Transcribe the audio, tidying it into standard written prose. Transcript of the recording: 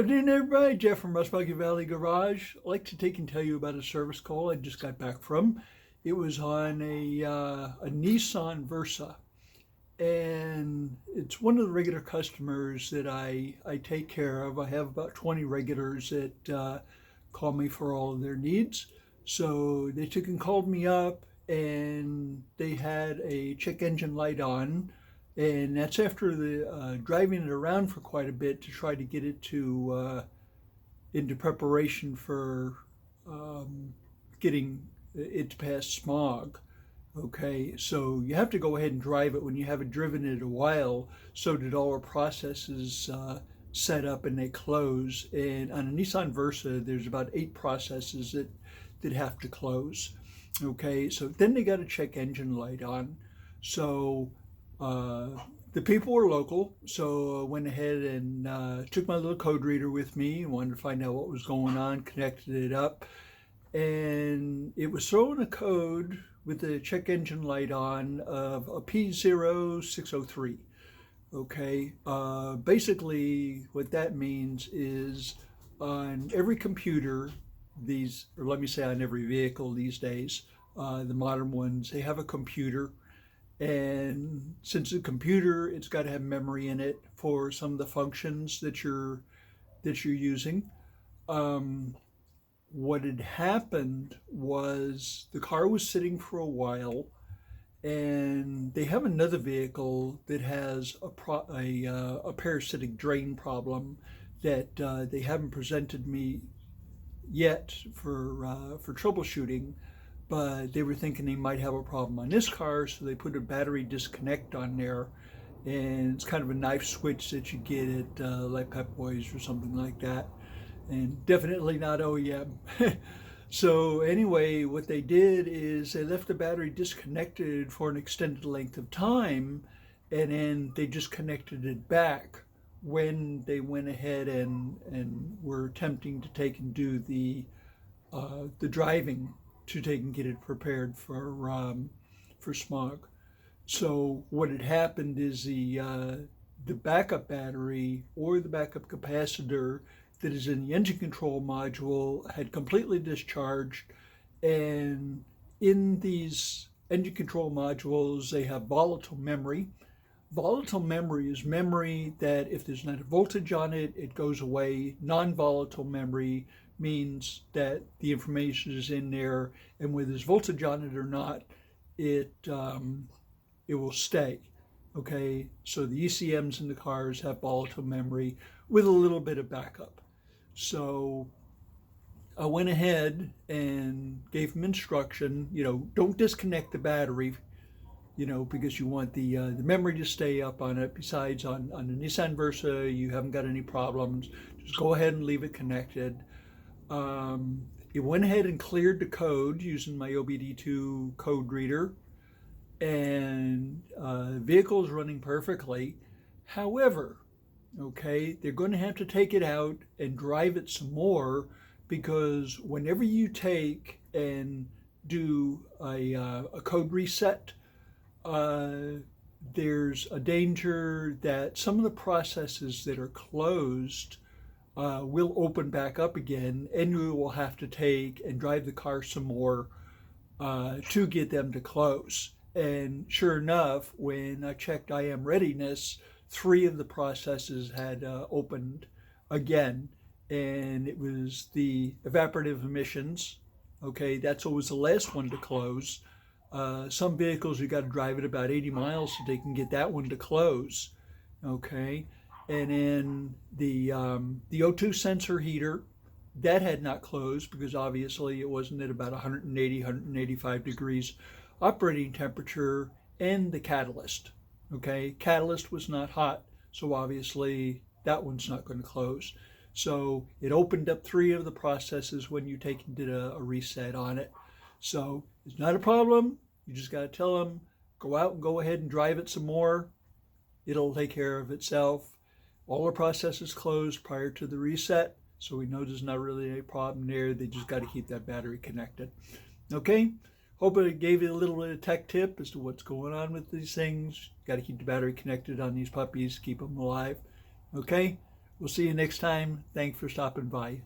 Afternoon, everybody. Jeff from Muscogee Valley Garage. I'd like to take and tell you about a service call I just got back from. It was on a Nissan Versa, and it's one of the regular customers that I take care of. I have about 20 regulars that call me for all of their needs. So they took and called me up, and they had a check engine light on, and that's after the driving it around for quite a bit to try to get it to into preparation for getting it to pass smog. Okay, so you have to go ahead and drive it when you haven't driven it a while, so that all our processes set up and they close. And on a Nissan Versa, there's about 8 processes that have to close. Okay, so then they got a check engine light on. So the people were local, so I went ahead and took my little code reader with me and wanted to find out what was going on, connected it up, and it was throwing a code with the check engine light on of a p0603. Okay, basically what that means is on every computer or let me say on every vehicle these days, the modern ones, they have a computer. And since it's a computer, it's got to have memory in it for some of the functions that you're using. What had happened was the car was sitting for a while, and they have another vehicle that has a parasitic drain problem that they haven't presented me yet for troubleshooting. But they were thinking they might have a problem on this car, so they put a battery disconnect on there, and it's kind of a knife switch that you get at like Pep Boys or something like that, and definitely not OEM. So anyway, what they did is they left the battery disconnected for an extended length of time, and then they just connected it back when they went ahead and were attempting to take and do the driving to take and get it prepared for smog. So what had happened is the backup battery or the backup capacitor that is in the engine control module had completely discharged, and in these engine control modules they have volatile memory. Volatile memory is memory that if there's not a voltage on it, it goes away. Non-volatile memory means that the information is in there, and whether there's voltage on it or not, it will stay. Okay, so the ECMs in the cars have volatile memory with a little bit of backup. So I went ahead and gave them instruction, don't disconnect the battery, because you want the memory to stay up on it. Besides, on the Nissan Versa, you haven't got any problems. Just go ahead and leave it connected. It went ahead and cleared the code using my OBD2 code reader, and the vehicle is running perfectly. However, okay, they're going to have to take it out and drive it some more, because whenever you take and do a code reset, there's a danger that some of the processes that are closed will open back up again, and you will have to take and drive the car some more to get them to close. And sure enough, when I checked IM readiness, 3 of the processes had opened again, and it was the evaporative emissions. Okay, that's always the last one to close. Some vehicles you got to drive it about 80 miles so they can get that one to close. Okay, and then the O2 sensor heater, that had not closed because obviously it wasn't at about 180, 185 degrees operating temperature, and the catalyst. Okay, catalyst was not hot, so obviously that one's not going to close. So it opened up 3 of the processes when you take and did a reset on it. So it's not a problem. You just got to tell them, go out and go ahead and drive it some more. It'll take care of itself. All the processes closed prior to the reset, so we know there's not really any problem there. They just got to keep that battery connected. Okay, hope it gave you a little bit of tech tip as to what's going on with these things. Got to keep the battery connected on these puppies, keep them alive. Okay, We'll see you next time. Thanks for stopping by.